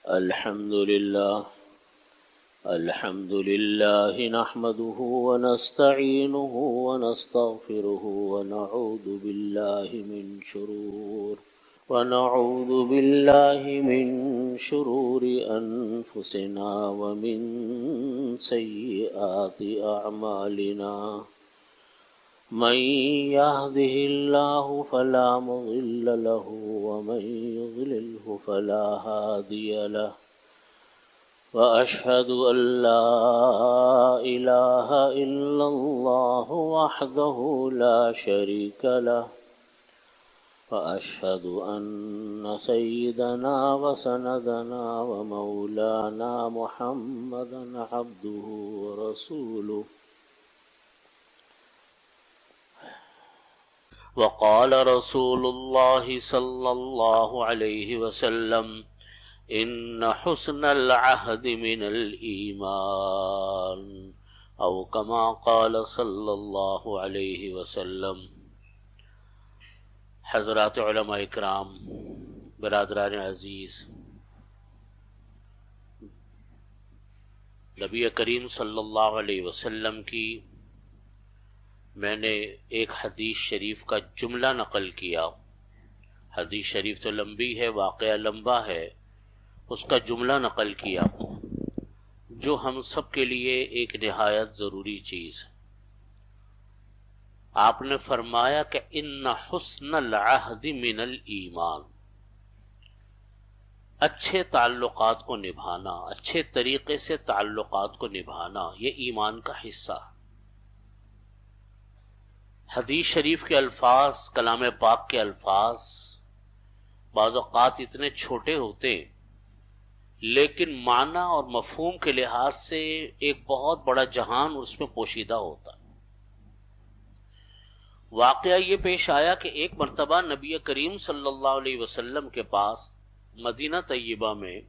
الحمد لله نحمده ونستعينه ونستغفره ونعوذ بالله من شرور أنفسنا ومن سيئات أعمالنا. من يهده الله فلا مضل له ومن يضلله فلا هادي له. وأشهد أن لا إله إلا الله وحده لا شريك له. وأشهد أن سيدنا وسندنا ومولانا محمدا عبده ورسوله. وقال رسول الله صلى الله عليه وسلم: إن حسن العهد من الإيمان، أو كما قال صلى الله عليه وسلم. حضرات علماء اکرام، برادران عزیز، نبی کریم صلی اللہ علیہ وسلم کی میں نے ایک حدیث شریف کا جملہ نقل کیا. حدیث شریف تو لمبی ہے، واقعہ لمبا ہے، اس کا جملہ نقل کیا جو ہم سب کے لیے ایک نہایت ضروری چیز ہے. آپ نے فرمایا کہ ان حسن العہد من الایمان، اچھے تعلقات کو نبھانا، اچھے طریقے سے تعلقات کو نبھانا، یہ ایمان کا حصہ ہے. حدیث شریف کے الفاظ، کلام پاک کے الفاظ بعض اوقات اتنے چھوٹے ہوتے ہیں لیکن معنی اور مفہوم کے لحاظ سے ایک بہت بڑا جہان اس میں پوشیدہ ہوتا ہے. واقعہ یہ پیش آیا کہ ایک مرتبہ نبی کریم صلی اللہ علیہ وسلم کے پاس مدینہ طیبہ میں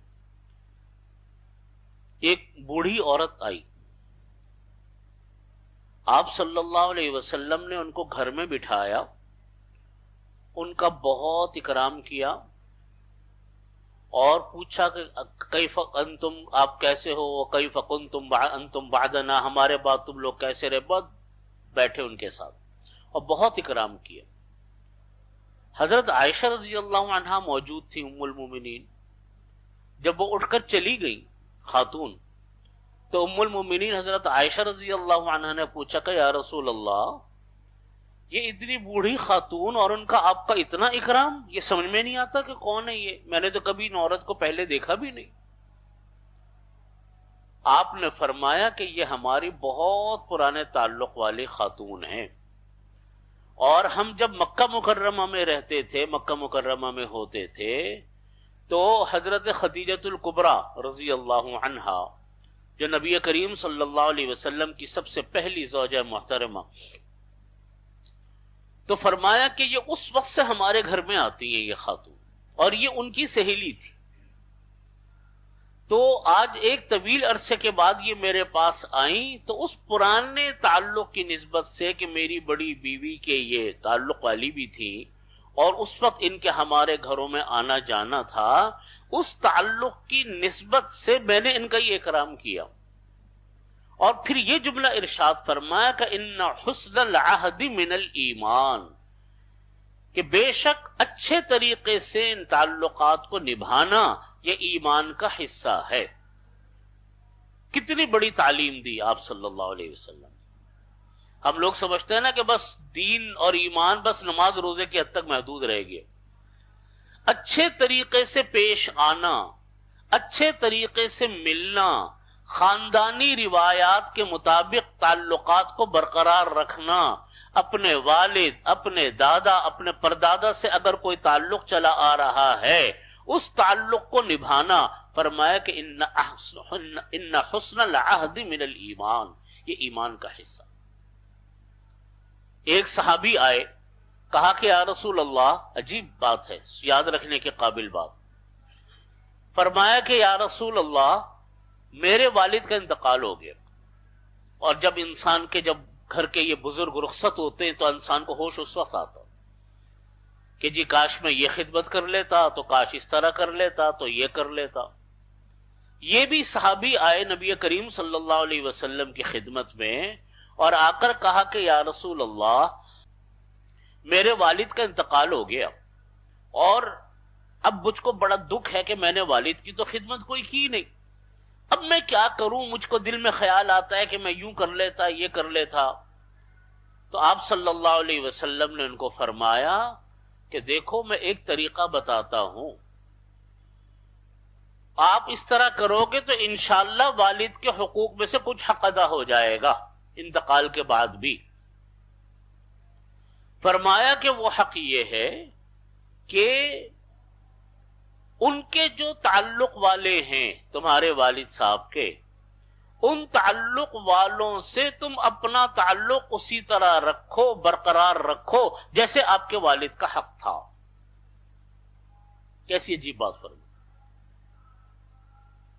ایک بوڑھی عورت آئی. آپ صلی اللہ علیہ وسلم نے ان کو گھر میں بٹھایا، ان کا بہت اکرام کیا اور پوچھا کہ کیف انتم، آپ کیسے ہو، کیف کنتم انتم بعدنا، ہمارے بعد تم لوگ کیسے رہے. بہت بیٹھے ان کے ساتھ اور بہت اکرام کیا. حضرت عائشہ رضی اللہ عنہا موجود تھی، ام المومنین. جب وہ اٹھ کر چلی گئی خاتون، تو ام المومنین حضرت عائشہ رضی اللہ عنہا نے پوچھا کہ یا رسول اللہ، یہ اتنی بوڑھی خاتون اور ان کا آپ کا اتنا اکرام، یہ سمجھ میں نہیں آتا کہ کون ہے یہ، میں نے تو کبھی ان عورت کو پہلے دیکھا بھی نہیں. آپ نے فرمایا کہ یہ ہماری بہت پرانے تعلق والی خاتون ہیں، اور ہم جب مکہ مکرمہ میں رہتے تھے، مکہ مکرمہ میں ہوتے تھے، تو حضرت خدیجۃ الکبریٰ رضی اللہ عنہا، جو نبی کریم صلی اللہ علیہ وسلم کی سب سے پہلی زوجہ محترمہ، تو فرمایا کہ یہ اس وقت سے ہمارے گھر میں آتی ہیں یہ خاتون، اور یہ ان کی سہیلی تھی. تو آج ایک طویل عرصے کے بعد یہ میرے پاس آئیں، تو اس پرانے تعلق کی نسبت سے کہ میری بڑی بیوی کے یہ تعلق والی بھی تھی اور اس وقت ان کے ہمارے گھروں میں آنا جانا تھا، اس تعلق کی نسبت سے میں نے ان کا یہ اکرام کیا. اور پھر یہ جملہ ارشاد فرمایا کہ ان حسن العہد من الایمان، کہ بے شک اچھے طریقے سے ان تعلقات کو نبھانا یہ ایمان کا حصہ ہے. کتنی بڑی تعلیم دی آپ صلی اللہ علیہ وسلم. ہم لوگ سمجھتے ہیں نا کہ بس دین اور ایمان بس نماز روزے کی حد تک محدود رہ گئے. اچھے طریقے سے پیش آنا، اچھے طریقے سے ملنا، خاندانی روایات کے مطابق تعلقات کو برقرار رکھنا، اپنے والد، اپنے دادا، اپنے پردادا سے اگر کوئی تعلق چلا آ رہا ہے اس تعلق کو نبھانا. فرمایا کہ ان حسن العہد من الایمان، یہ ایمان کا حصہ. ایک صحابی آئے، کہا کہ یا رسول اللہ، عجیب بات ہے، یاد رکھنے کے قابل بات. فرمایا کہ یا رسول اللہ، میرے والد کا انتقال ہو گیا، اور جب انسان کے جب گھر کے یہ بزرگ رخصت ہوتے ہیں تو انسان کو ہوش اس وقت آتا کہ جی کاش میں یہ خدمت کر لیتا، تو کاش اس طرح کر لیتا، تو یہ کر لیتا. یہ بھی صحابی آئے نبی کریم صلی اللہ علیہ وسلم کی خدمت میں اور آ کر کہا کہ یا رسول اللہ، میرے والد کا انتقال ہو گیا اور اب مجھ کو بڑا دکھ ہے کہ میں نے والد کی تو خدمت کوئی کی نہیں، اب میں کیا کروں؟ مجھ کو دل میں خیال آتا ہے کہ میں یوں کر لیتا، یہ کر لیتا۔ تو آپ صلی اللہ علیہ وسلم نے ان کو فرمایا کہ دیکھو میں ایک طریقہ بتاتا ہوں، آپ اس طرح کرو گے تو انشاءاللہ والد کے حقوق میں سے کچھ حق ادا ہو جائے گا انتقال کے بعد بھی۔ فرمایا کہ وہ حق یہ ہے کہ ان کے جو تعلق والے ہیں تمہارے والد صاحب کے، ان تعلق والوں سے تم اپنا تعلق اسی طرح رکھو، برقرار رکھو جیسے آپ کے والد کا حق تھا۔ کیسی عجیب بات فرمائی۔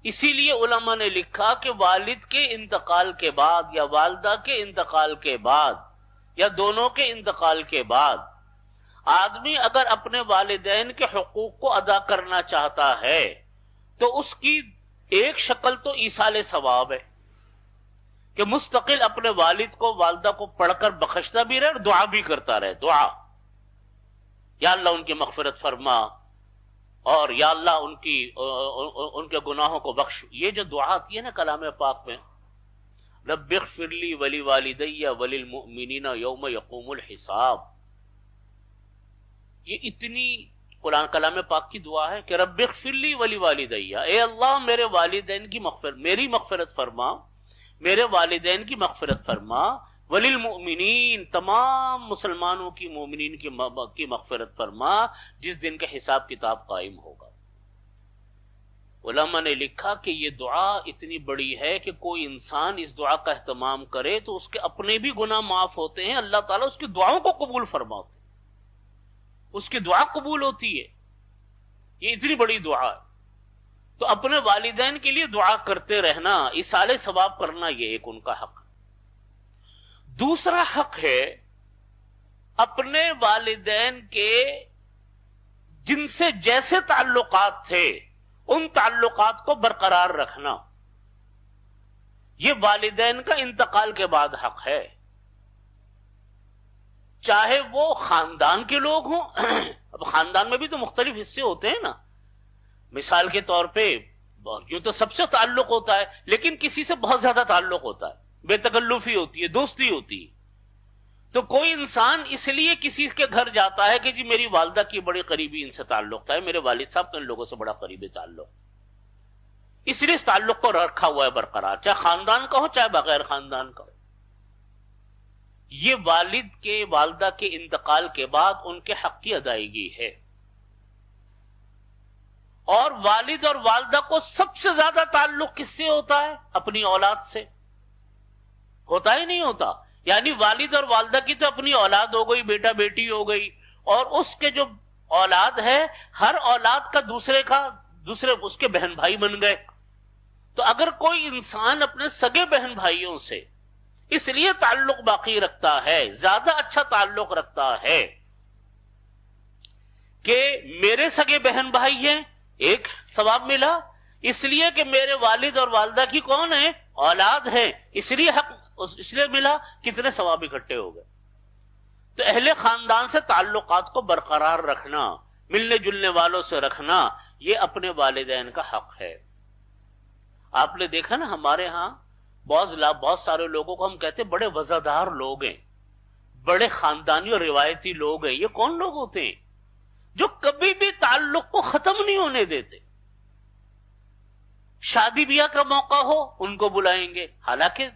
اسی لیے علماء نے لکھا کہ والد کے انتقال کے بعد یا والدہ کے انتقال کے بعد یا دونوں کے انتقال کے بعد آدمی اگر اپنے والدین کے حقوق کو ادا کرنا چاہتا ہے تو اس کی ایک شکل تو ایصال ثواب ہے کہ مستقل اپنے والد کو، والدہ کو پڑھ کر بخشتا بھی رہے اور دعا بھی کرتا رہے۔ دعا، یا اللہ ان کی مغفرت فرما اور یا اللہ ان کے گناہوں کو بخش۔ یہ جو دعا آتی ہے نا کلام پاک میں، رب اغفر لی ولی والدی وللمؤمنین یوم یقوم الحساب، یہ اتنی قرآن کلام پاک کی دعا ہے کہ رب اغفر لی ولی والدی، اے اللہ میرے والدین کی میری مغفرت فرما، میرے والدین کی مغفرت فرما، وللمؤمنین تمام مسلمانوں کی، مومنین کی مغفرت فرما جس دن کا حساب کتاب قائم ہوگا۔ علماء نے لکھا کہ یہ دعا اتنی بڑی ہے کہ کوئی انسان اس دعا کا اہتمام کرے تو اس کے اپنے بھی گناہ معاف ہوتے ہیں، اللہ تعالیٰ اس کی دعاؤں کو قبول فرماتے ہیں، اس کی دعا قبول ہوتی ہے۔ یہ اتنی بڑی دعا ہے، تو اپنے والدین کے لیے دعا کرتے رہنا، ایصال ثواب کرنا، یہ ایک ان کا حق ہے۔ دوسرا حق ہے اپنے والدین کے جن سے جیسے تعلقات تھے ان تعلقات کو برقرار رکھنا، یہ والدین کا انتقال کے بعد حق ہے، چاہے وہ خاندان کے لوگ ہوں۔ اب خاندان میں بھی تو مختلف حصے ہوتے ہیں نا، مثال کے طور پہ یوں تو سب سے تعلق ہوتا ہے لیکن کسی سے بہت زیادہ تعلق ہوتا ہے، بے تکلفی ہوتی ہے، دوستی ہوتی ہے۔ تو کوئی انسان اس لیے کسی کے گھر جاتا ہے کہ جی میری والدہ کی بڑی قریبی ان سے تعلق تھا، میرے والد صاحب کا ان لوگوں سے بڑا قریبی تعلق، اس لیے اس تعلق کو رکھا ہوا ہے برقرار، چاہے خاندان کا ہو چاہے بغیر خاندان کا ہو۔ یہ والد کے، والدہ کے انتقال کے بعد ان کے حق کی ادائیگی ہے۔ اور والد اور والدہ کو سب سے زیادہ تعلق کس سے ہوتا ہے؟ اپنی اولاد سے ہوتا ہی نہیں ہوتا؟ یعنی والد اور والدہ کی تو اپنی اولاد ہو گئی، بیٹا بیٹی ہو گئی، اور اس کے جو اولاد ہے ہر اولاد کا دوسرے اس کے بہن بھائی بن گئے۔ تو اگر کوئی انسان اپنے سگے بہن بھائیوں سے اس لیے تعلق باقی رکھتا ہے، زیادہ اچھا تعلق رکھتا ہے کہ میرے سگے بہن بھائی ہیں، ایک ثواب ملا، اس لیے کہ میرے والد اور والدہ کی کون ہے؟ اولاد ہے، اس لیے حق اس لیے ملا، کتنے ثواب اکٹھے ہو گئے۔ تو اہل خاندان سے تعلقات کو برقرار رکھنا، ملنے جلنے والوں سے رکھنا، یہ اپنے والدین کا حق ہے۔ آپ نے دیکھا نا ہمارے ہاں بہت سارے لوگوں کو ہم کہتے ہیں بڑے وزادار لوگ ہیں، بڑے خاندانی اور روایتی لوگ ہیں۔ یہ کون لوگ ہوتے ہیں؟ جو کبھی بھی تعلق کو ختم نہیں ہونے دیتے۔ شادی بیاہ کا موقع ہو ان کو بلائیں گے، حالانکہ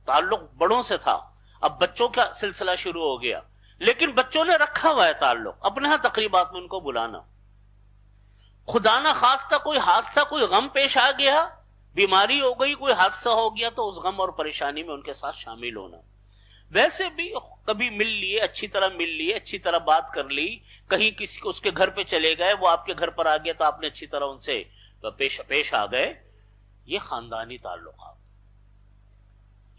تعلق بڑوں سے تھا، اب بچوں کا سلسلہ شروع ہو گیا، لیکن بچوں نے رکھا ہوا ہے تعلق، اپنے ہاں تقریبات میں ان کو بلانا۔ خدا نہ خواستہ کوئی حادثہ، کوئی غم پیش آ گیا، بیماری ہو گئی، کوئی حادثہ ہو گیا، تو اس غم اور پریشانی میں ان کے ساتھ شامل ہونا۔ ویسے بھی کبھی مل لیے، اچھی طرح مل لیے، اچھی طرح بات کر لی، کہیں کسی کو اس کے گھر پہ چلے گئے، وہ آپ کے گھر پر آ گیا تو آپ نے اچھی طرح ان سے پیش آ گئے، یہ خاندانی تعلقات۔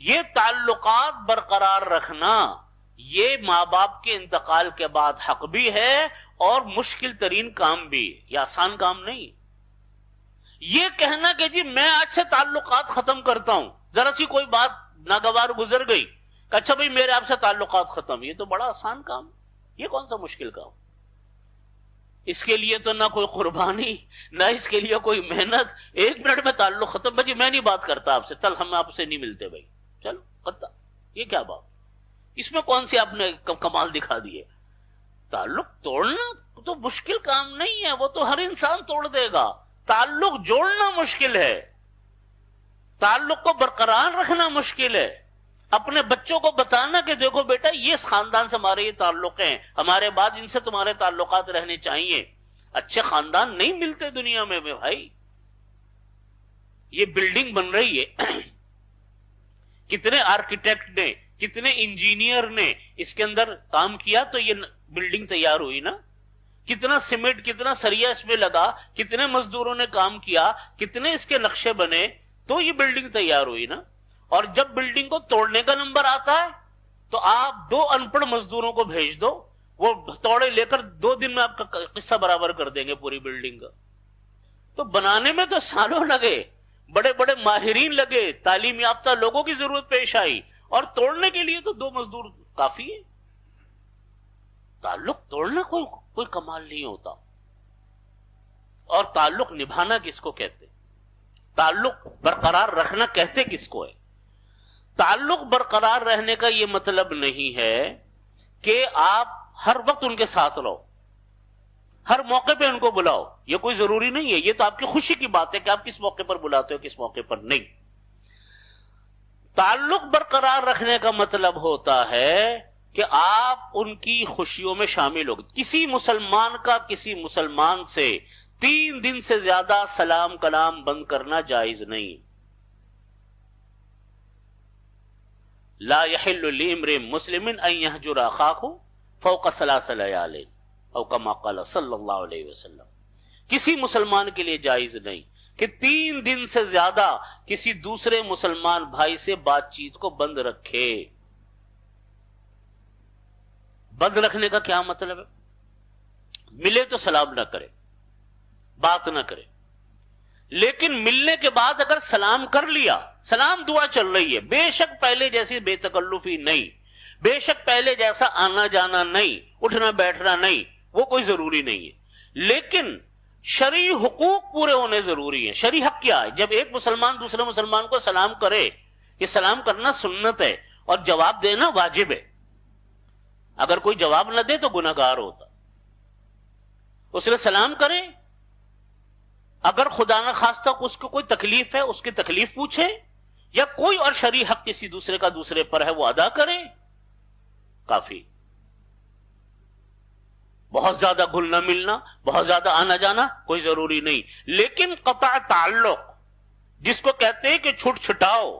یہ تعلقات برقرار رکھنا یہ ماں باپ کے انتقال کے بعد حق بھی ہے اور مشکل ترین کام بھی، یہ آسان کام نہیں۔ یہ کہنا کہ جی میں آج سے تعلقات ختم کرتا ہوں، ذرا سی کوئی بات ناگوار گزر گئی کہ اچھا بھائی میرے آپ سے تعلقات ختم، یہ تو بڑا آسان کام، یہ کون سا مشکل کام؟ اس کے لیے تو نہ کوئی قربانی، نہ اس کے لیے کوئی محنت، 1 منٹ میں تعلق ختم، بھائی میں نہیں بات کرتا آپ سے، چل ہم آپ سے نہیں ملتے بھائی، چلو قطع، یہ کیا بات؟ اس میں کون سی آپ نے کمال دکھا دیے؟ تعلق توڑنا تو مشکل کام نہیں ہے، وہ تو ہر انسان توڑ دے گا، تعلق جوڑنا مشکل ہے، تعلق کو برقرار رکھنا مشکل ہے، اپنے بچوں کو بتانا کہ دیکھو بیٹا یہ اس خاندان سے ہمارے یہ تعلق ہیں، ہمارے بعد ان سے تمہارے تعلقات رہنے چاہیے، اچھے خاندان نہیں ملتے دنیا میں بھائی، یہ بلڈنگ بن رہی ہے، کتنے آرکیٹیکٹ نے، کتنے انجینئر نے اس کے اندر کام کیا تو یہ بلڈنگ تیار ہوئی نا، کتنا سیمنٹ، کتنا سریا اس میں لگا، کتنے مزدوروں نے کام کیا، کتنے اس کے نقشے بنے تو یہ بلڈنگ تیار ہوئی نا۔ اور جب بلڈنگ کو توڑنے کا نمبر آتا ہے تو آپ 2 ان پڑھ مزدوروں کو بھیج دو، وہ توڑے لے کر 2 دن میں آپ کا قصہ برابر کر دیں گے پوری بلڈنگ کا۔ تو بنانے میں تو سالوں لگے، بڑے بڑے ماہرین لگے، تعلیم یافتہ لوگوں کی ضرورت پیش آئی، اور توڑنے کے لیے تو 2 مزدور کافی ہے۔ تعلق توڑنا کوئی کمال نہیں ہوتا۔ اور تعلق نبھانا کس کو کہتے؟ تعلق برقرار رکھنا کہتے کس کو ہے؟ تعلق برقرار رہنے کا یہ مطلب نہیں ہے کہ آپ ہر وقت ان کے ساتھ رہو، ہر موقع پہ ان کو بلاؤ، یہ کوئی ضروری نہیں ہے، یہ تو آپ کی خوشی کی بات ہے کہ آپ کس موقع پر بلاتے ہو کس موقع پر نہیں۔ تعلق برقرار رکھنے کا مطلب ہوتا ہے کہ آپ ان کی خوشیوں میں شامل ہو۔ کسی مسلمان کا کسی مسلمان سے 3 دن سے زیادہ سلام کلام بند کرنا جائز نہیں۔ لا يحل لامرئ مسلم ان يهجر اخاه فوق 3 ليال او كما قال صلی اللہ علیہ وسلم۔ کسی مسلمان کے لیے جائز نہیں کہ 3 دن سے زیادہ کسی دوسرے مسلمان بھائی سے بات چیت کو بند رکھے۔ بند رکھنے کا کیا مطلب ہے؟ ملے تو سلام نہ کرے، بات نہ کرے، لیکن ملنے کے بعد اگر سلام کر لیا، سلام دعا چل رہی ہے، بے شک پہلے جیسی بے تکلفی نہیں، بے شک پہلے جیسا آنا جانا نہیں، اٹھنا بیٹھنا نہیں، وہ کوئی ضروری نہیں ہے، لیکن شرعی حقوق پورے ہونے ضروری ہیں۔ شرعی حق کیا ہے؟ جب ایک مسلمان دوسرے مسلمان کو سلام کرے، یہ سلام کرنا سنت ہے اور جواب دینا واجب ہے، اگر کوئی جواب نہ دے تو گناہگار ہوتا۔ اس نے سلام کرے، اگر خدا نہ خواستہ اس کو کوئی تکلیف ہے اس کی تکلیف پوچھے، یا کوئی اور شرعی حق کسی دوسرے کا دوسرے پر ہے وہ ادا کرے، کافی۔ بہت زیادہ گھلنا ملنا، بہت زیادہ آنا جانا کوئی ضروری نہیں، لیکن قطع تعلق جس کو کہتے ہیں کہ چھٹ چھٹاؤ،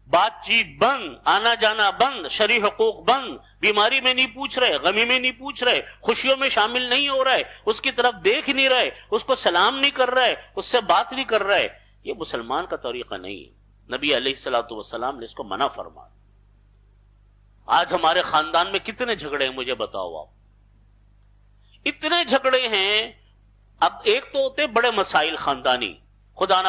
بات چیت بند، آنا جانا بند، شرعی حقوق بند، بیماری میں نہیں پوچھ رہے، غمی میں نہیں پوچھ رہے، خوشیوں میں شامل نہیں ہو رہے، اس کی طرف دیکھ نہیں رہے، اس کو سلام نہیں کر رہے، اس سے بات نہیں کر رہے، یہ مسلمان کا طریقہ نہیں ہے۔ نبی علیہ الصلوۃ والسلام نے اس کو منع فرمایا۔ آج ہمارے خاندان میں کتنے جھگڑے ہیں مجھے بتاؤ آپ، اتنے جھگڑے ہیں۔ اب ایک تو ہوتے بڑے مسائل خاندانی، خدا نہ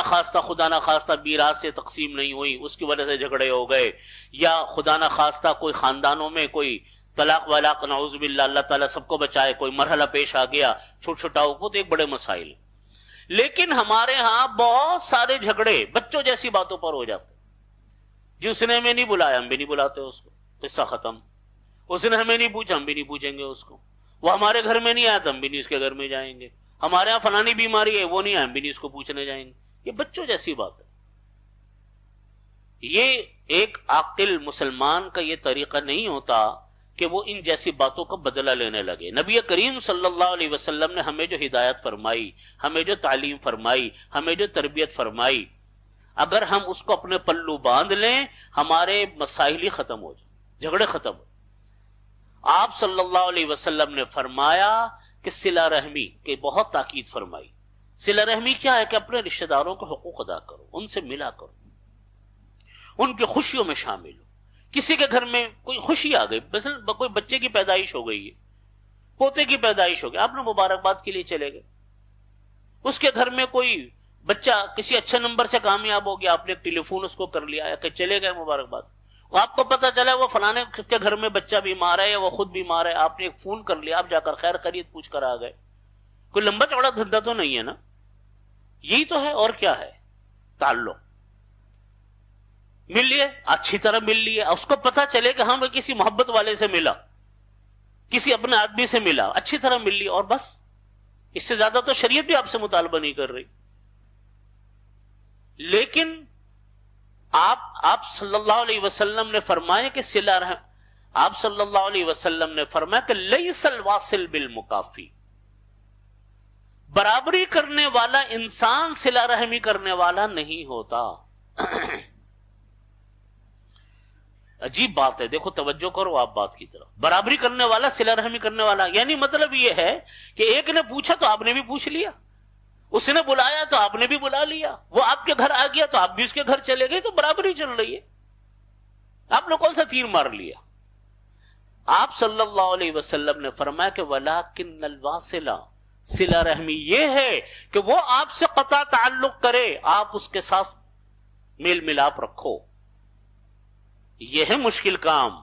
خواستہ میراث سے تقسیم نہیں ہوئی، اس کی وجہ سے جھگڑے ہو گئے، یا خدا نہ خواستہ کوئی خاندانوں میں کوئی طلاق ولاق، نعوذ باللہ، اللہ تعالیٰ سب کو بچائے، کوئی مرحلہ پیش آ گیا، چھوٹ چھٹاؤ، وہ تو ایک بڑے مسائل۔ لیکن ہمارے ہاں بہت سارے جھگڑے بچوں جیسی باتوں پر ہو جاتے، جی اس نے ہمیں نہیں بلایا ہم بھی نہیں بلاتے اس کو، قصہ ختم۔ اس نے ہمیں نہیں پوچھا ہم بھی نہیں پوچھیں گے اس کو، وہ ہمارے گھر میں نہیں آیا تو ہم بھی نہیں اس کے گھر میں جائیں گے، ہمارے ہاں فلانی بیماری ہے وہ نہیں آیا ہم بھی نہیں اس کو پوچھنے جائیں گے۔ یہ بچوں جیسی بات ہے۔ یہ ایک عاقل مسلمان کا یہ طریقہ نہیں ہوتا کہ وہ ان جیسی باتوں کا بدلہ لینے لگے۔ نبی کریم صلی اللہ علیہ وسلم نے ہمیں جو ہدایت فرمائی، ہمیں جو تعلیم فرمائی، ہمیں جو تربیت فرمائی، اگر ہم اس کو اپنے پلو باندھ لیں ہمارے مسائل ہی ختم ہو جائیں، جھگڑے ختم ہو۔ آپ صلی اللہ علیہ وسلم نے فرمایا کہ صلہ رحمی کی بہت تاکید فرمائی۔ صلہ رحمی کیا ہے؟ کہ اپنے رشتہ داروں کو حقوق ادا کرو، ان سے ملا کرو، ان کی خوشیوں میں شامل ہو۔ کسی کے گھر میں کوئی خوشی آ گئی، مثلا کوئی بچے کی پیدائش ہو گئی ہے، پوتے کی پیدائش ہو گئی، آپ نے مبارکباد کے لیے چلے گئے۔ اس کے گھر میں کوئی بچہ کسی اچھے نمبر سے کامیاب ہو گیا، آپ نے ایک ٹیلی فون اس کو کر لیا کہ چلے گئے مبارکباد، وہ آپ کو پتا چلا وہ فلانے کے گھر میں بچہ بیمار ہے یا وہ خود بیمار ہے، آپ نے ایک فون کر لیا، آپ جا کر خیر خیریت پوچھ کر آ گئے. کوئی لمبا چوڑا دھندا تو نہیں ہے نا، یہی تو ہے اور کیا ہے. تعلق مل لیے، اچھی طرح مل لیے، اس کو پتا چلے کہ ہاں میں کسی محبت والے سے ملا، کسی اپنے آدمی سے ملا، اچھی طرح مل لی، اور بس. اس سے زیادہ تو شریعت بھی آپ سے مطالبہ نہیں کر رہی. لیکن آپ صلی اللہ علیہ وسلم نے فرمایا کہ صلہ رحم، آپ صلی اللہ علیہ وسلم نے فرمایا کہ لیس الواصل بالمکافی، برابری کرنے والا انسان صلہ رحمی کرنے والا نہیں ہوتا. عجیب بات ہے، دیکھو توجہ کرو آپ بات کی طرف. برابری کرنے والا، صلہ رحمی کرنے والا، یعنی مطلب یہ ہے کہ ایک نے پوچھا تو آپ نے بھی پوچھ لیا، اس نے بلایا تو آپ نے بھی بلا لیا، وہ آپ کے گھر آ گیا تو آپ بھی اس کے گھر چلے گئے، تو برابری چل رہی ہے. آپ نے کون سا تیر مار لیا؟ آپ صلی اللہ علیہ وسلم نے فرمایا کہ وَلَٰكِنَّ الْوَاصِلَ، صلہ رحمی یہ ہے کہ وہ آپ سے قطع تعلق کرے، آپ اس کے ساتھ میل ملاپ رکھو. یہ ہے مشکل کام،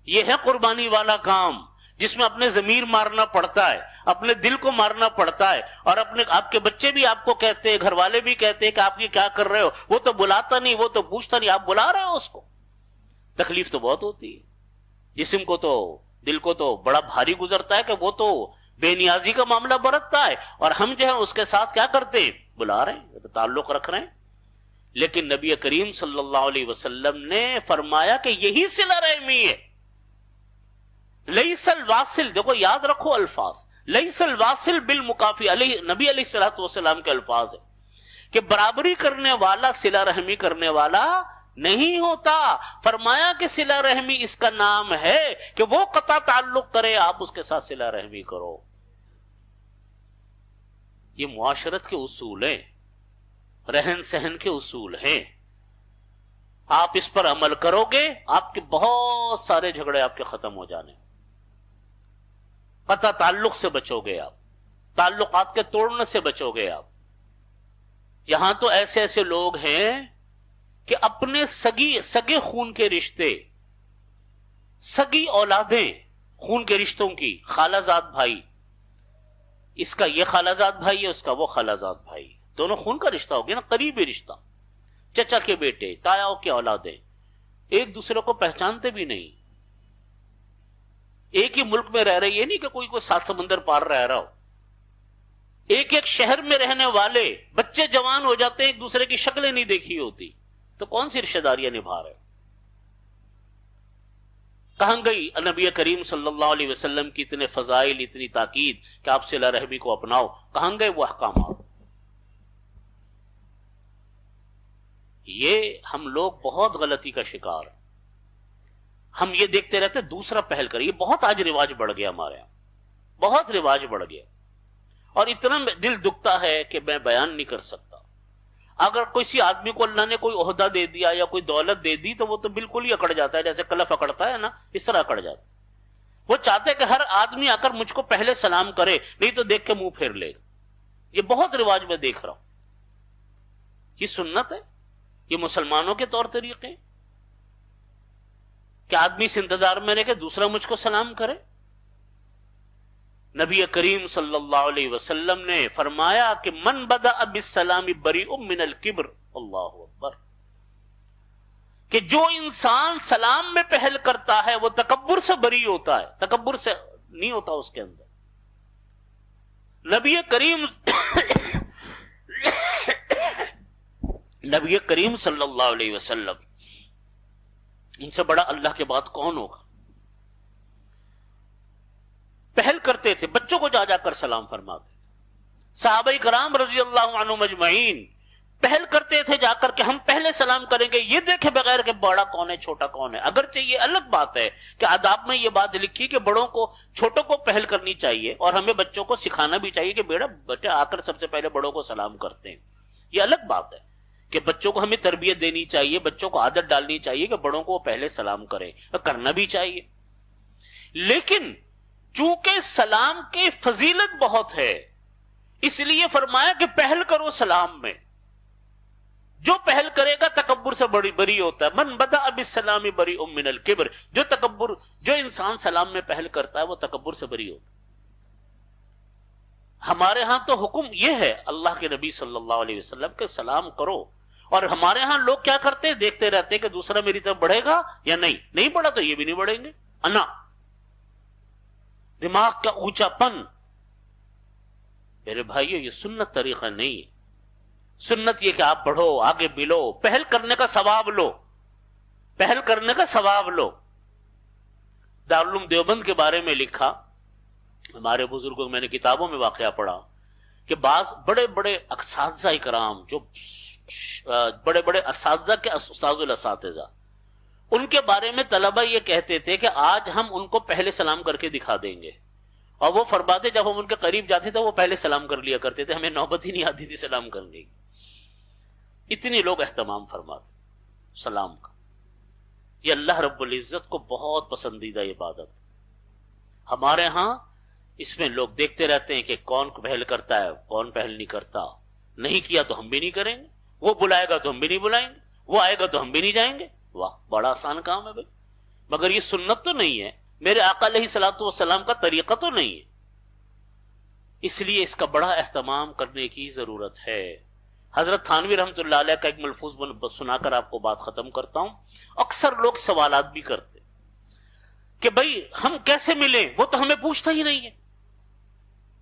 یہ ہے قربانی والا کام، جس میں اپنے ضمیر مارنا پڑتا ہے، اپنے دل کو مارنا پڑتا ہے، اور آپ کے بچے بھی آپ کو کہتے ہیں، گھر والے بھی کہتے ہیں کہ آپ یہ کیا کر رہے ہو، وہ تو بلاتا نہیں، وہ تو پوچھتا نہیں، آپ بلا رہے ہو اس کو. تکلیف تو بہت ہوتی ہے، جسم کو تو، دل کو تو بڑا بھاری گزرتا ہے کہ وہ تو بے نیازی کا معاملہ برتتا ہے، اور ہم جو ہے اس کے ساتھ کیا کرتے ہیں، بلا رہے ہیں، تعلق رکھ رہے ہیں. لیکن نبی کریم صلی اللہ علیہ وسلم نے فرمایا کہ یہی صلہ رحمی ہے. لیس الواصل، دیکھو یاد رکھو الفاظ، لیس الواصل بالمکافی، نبی علیہ الصلوۃ والسلام کے الفاظ ہیں کہ برابری کرنے والا صلہ رحمی کرنے والا نہیں ہوتا. فرمایا کہ صلہ رحمی اس کا نام ہے کہ وہ قطع تعلق کرے، آپ اس کے ساتھ صلہ رحمی کرو. یہ معاشرت کے اصول ہیں، رہن سہن کے اصول ہیں. آپ اس پر عمل کرو گے، آپ کے بہت سارے جھگڑے آپ کے ختم ہو جانے. قطع تعلق سے بچو گے آپ، تعلقات کے توڑنے سے بچو گے آپ. یہاں تو ایسے ایسے لوگ ہیں کہ اپنے سگے خون کے رشتے، سگی اولادیں خون کے رشتوں کی، خالہ زاد بھائی، اس کا یہ خالہ زاد بھائی ہے، اس کا وہ خالہ زاد بھائی، دونوں خون کا رشتہ ہو گیا نا، قریبی رشتہ. چچا کے بیٹے، تایاؤں کے اولادیں، ایک دوسرے کو پہچانتے بھی نہیں، ایک ہی ملک میں رہ رہے، یہ نہیں کہ کوئی سات سمندر پار رہ رہا ہو. ایک ایک شہر میں رہنے والے بچے جوان ہو جاتے ہیں، ایک دوسرے کی شکلیں نہیں دیکھی ہوتی، تو کون سی رشتہ داریاں نبھا رہے. کہاں گئی نبی کریم صلی اللہ علیہ وسلم کی اتنے فضائل، اتنی تاکید کہ آپ صلہ رحمی کو اپناؤ، کہاں گئے وہ احکامات؟ یہ ہم لوگ بہت غلطی کا شکار ہیں. ہم یہ دیکھتے رہتے دوسرا پہل کر، یہ بہت آج رواج بڑھ گیا ہمارے یہاں، بہت رواج بڑھ گیا، اور اتنا دل دکھتا ہے کہ میں بیان نہیں کر سکتا. اگر کسی آدمی کو اللہ نے کوئی عہدہ دے دیا یا کوئی دولت دے دی تو وہ تو بالکل ہی اکڑ جاتا ہے، جیسے کلف اکڑتا ہے نا، اس طرح اکڑ جاتا ہے. وہ چاہتے کہ ہر آدمی آ کر مجھ کو پہلے سلام کرے، نہیں تو دیکھ کے منہ پھیر لے. یہ بہت رواج میں دیکھ رہا ہوں. یہ سنت ہے؟ یہ مسلمانوں کے طور طریقے کہ آدمی سے انتظار میں رہے کہ دوسرا مجھ کو سلام کرے؟ نبی کریم صلی اللہ علیہ وسلم نے فرمایا کہ من بدأ بالسلام بریء من الکبر. اللہ اکبر. کہ جو انسان سلام میں پہل کرتا ہے وہ تکبر سے بری ہوتا ہے، تکبر سے نہیں ہوتا اس کے اندر. نبی کریم صلی اللہ علیہ وسلم، ان سے بڑا اللہ کے بعد کون ہوگا؟ پہل کرتے تھے، بچوں کو جا جا کر سلام فرماتے تھے. صحابہ کرام رضی اللہ عنہم اجمعین پہل کرتے تھے جا کر کہ ہم پہلے سلام کریں گے، یہ دیکھے بغیر کہ بڑا کون ہے چھوٹا کون ہے. اگرچہ یہ الگ بات ہے کہ آداب میں یہ بات لکھی کہ بڑوں کو، چھوٹوں کو پہل کرنی چاہیے، اور ہمیں بچوں کو سکھانا بھی چاہیے کہ بیٹے آ کر سب سے پہلے بڑوں کو سلام کرتے ہیں. یہ الگ بات ہے کہ بچوں کو ہمیں تربیت دینی چاہیے، بچوں کو عادت ڈالنی چاہیے کہ بڑوں کو پہلے سلام کریں، کرنا بھی چاہیے. لیکن چونکہ سلام کی فضیلت بہت ہے، اس لیے فرمایا کہ پہل کرو سلام میں. جو پہل کرے گا تکبر سے بری ہوتا ہے. من بدأ بالسلام بریء من الکبر. جو انسان سلام میں پہل کرتا ہے وہ تکبر سے بری ہوتا ہے. ہمارے ہاں تو حکم یہ ہے اللہ کے نبی صلی اللہ علیہ وسلم کے سلام کرو، اور ہمارے ہاں لوگ کیا کرتے ہیں، دیکھتے رہتے ہیں کہ دوسرا میری طرف بڑھے گا یا نہیں بڑھا تو یہ بھی نہیں بڑھیں گے. انا دماغ کا اونچا پن. میرے بھائیو یہ سنت طریقہ نہیں ہے. سنت یہ کہ آپ بڑھو، آگے ملو، پہل کرنے کا ثواب لو، پہل کرنے کا ثواب لو. دارالعلوم دیوبند کے بارے میں لکھا ہمارے بزرگوں، میں نے کتابوں میں واقعہ پڑھا کہ بعض بڑے بڑے اساتذہ اکرام، جو بڑے بڑے اساتذہ کے استاذ الاساتذہ، ان کے بارے میں طلبہ یہ کہتے تھے کہ آج ہم ان کو پہلے سلام کر کے دکھا دیں گے، اور وہ فرماتے جب ہم ان کے قریب جاتے تھے وہ پہلے سلام کر لیا کرتے تھے، ہمیں نوبت ہی نہیں آتی تھی سلام کرنے کی. اتنی لوگ اہتمام فرماتے سلام کا. یہ اللہ رب العزت کو بہت پسندیدہ عبادت. ہمارے ہاں اس میں لوگ دیکھتے رہتے ہیں کہ کون پہل کرتا ہے، کون پہل نہیں کرتا. نہیں کیا تو ہم بھی نہیں کریں گے، وہ بلائے گا تو ہم بھی نہیں بلائیں گے، وہ آئے گا تو ہم بھی نہیں جائیں گے. واہ، بڑا آسان کام ہے بھائی. مگر یہ سنت تو نہیں ہے، میرے آقا علیہ الصلوۃ والسلام کا طریقہ تو نہیں ہے. اس لیے اس کا بڑا اہتمام کرنے کی ضرورت ہے. حضرت تھانوی رحمۃ اللہ علیہ کا ایک ملفوظ سنا کر آپ کو بات ختم کرتا ہوں. اکثر لوگ سوالات بھی کرتے کہ بھائی ہم کیسے ملیں، وہ تو ہمیں پوچھتا ہی نہیں ہے.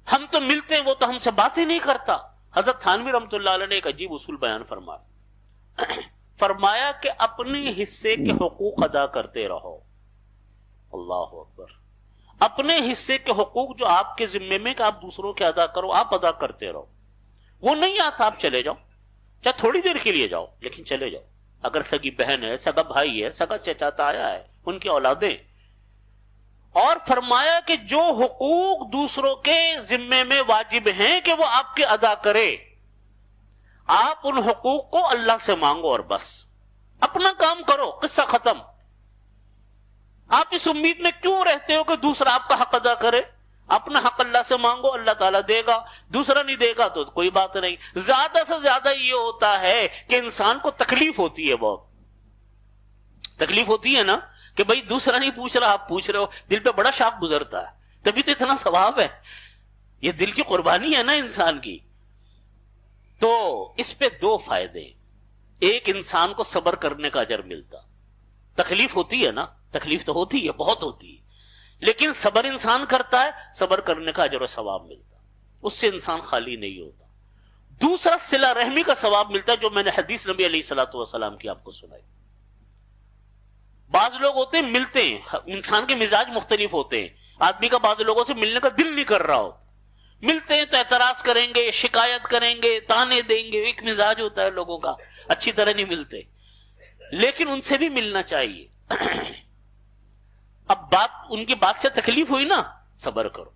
ہم تو ملتے ہیں، وہ تو ہم سے بات ہی نہیں کرتا. حضرت تھانوی رحمۃ اللہ علیہ نے ایک عجیب اصول بیان فرمایا کہ اپنے حصے کے حقوق ادا کرتے رہو. اللہ اکبر. اپنے حصے کے حقوق جو آپ کے ذمے میں کہ آپ دوسروں کے ادا کرو، آپ ادا کرتے رہو. وہ نہیں آتا آپ چلے جاؤ، چاہے تھوڑی دیر کے لیے جاؤ لیکن چلے جاؤ. اگر سگی بہن ہے، سگا بھائی ہے، سگا چچا تایا ہے، ان کی اولادیں. اور فرمایا کہ جو حقوق دوسروں کے ذمے میں واجب ہیں کہ وہ آپ کے ادا کرے، آپ ان حقوق کو اللہ سے مانگو اور بس اپنا کام کرو، قصہ ختم. آپ اس امید میں کیوں رہتے ہو کہ دوسرا آپ کا حق ادا کرے؟ اپنا حق اللہ سے مانگو، اللہ تعالیٰ دے گا. دوسرا نہیں دے گا تو کوئی بات نہیں. زیادہ سے زیادہ یہ ہوتا ہے کہ انسان کو تکلیف ہوتی ہے، بہت تکلیف ہوتی ہے نا، کہ بھئی دوسرا نہیں پوچھ رہا، آپ پوچھ رہے ہو. دل پہ بڑا شاق گزرتا ہے، تبھی تو اتنا ثواب ہے. یہ دل کی قربانی ہے نا انسان کی. تو اس پہ دو فائدے. ایک، انسان کو صبر کرنے کا اجر ملتا. تکلیف ہوتی ہے نا، تکلیف تو ہوتی ہے، بہت ہوتی ہے، لیکن صبر انسان کرتا ہے، صبر کرنے کا اجر و ثواب ملتا. اس سے انسان خالی نہیں ہوتا. دوسرا، صلہ رحمی کا ثواب ملتا ہے، جو میں نے حدیث نبی علیہ الصلوۃ والسلام کی آپ کو سنائی. بعض لوگ ہوتے ہیں ملتے ہیں، انسان کے مزاج مختلف ہوتے ہیں. آدمی کا بعض لوگوں سے ملنے کا دل نہیں کر رہا ہوتا، ملتے ہیں تو اعتراض کریں گے، شکایت کریں گے، تانے دیں گے. ایک مزاج ہوتا ہے لوگوں کا، اچھی طرح نہیں ملتے. لیکن ان سے بھی ملنا چاہیے. اب ان کی بات سے تکلیف ہوئی نا، صبر کرو،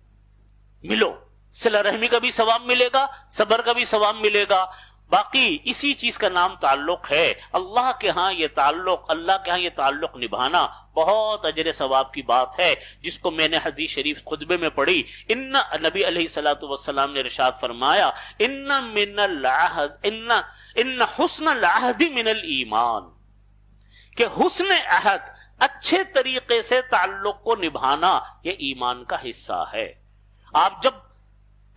ملو. صلہ رحمی کا بھی ثواب ملے گا، صبر کا بھی ثواب ملے گا. باقی اسی چیز کا نام تعلق ہے. اللہ کے ہاں یہ تعلق نبھانا بہت اجر ثواب کی بات ہے، جس کو میں نے حدیث شریف خطبے میں پڑھی. نبی علیہ الصلوۃ والسلام نے ارشاد فرمایا، ان حسن العہد من الایمان، کہ حسن عہد، اچھے طریقے سے تعلق کو نبھانا، یہ ایمان کا حصہ ہے. آپ جب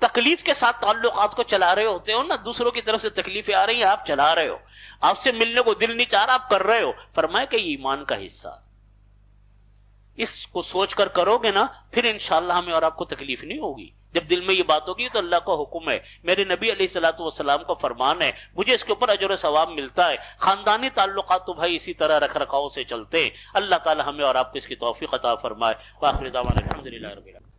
تکلیف کے ساتھ تعلقات کو چلا رہے ہوتے ہو نا، دوسروں کی طرف سے تکلیفیں آ رہی ہیں، آپ چلا رہے ہو، آپ سے ملنے کو دل نہیں چاہ رہا، آپ کر رہے ہو، فرمایا کہ یہ ایمان کا حصہ. اس کو سوچ کر کرو گے نا، پھر انشاءاللہ ہمیں اور آپ کو تکلیف نہیں ہوگی. جب دل میں یہ بات ہوگی تو اللہ کا حکم ہے، میرے نبی علیہ الصلوۃ والسلام کا فرمان ہے، مجھے اس کے اوپر اجر و ثواب ملتا ہے. خاندانی تعلقات تو بھائی اسی طرح رکھ رکھاؤ سے چلتے ہیں. اللہ تعالی ہمیں اور آپ کو اس کی توفیق عطا فرمائے. وآخر دعوانا الحمدللہ رب العالمین.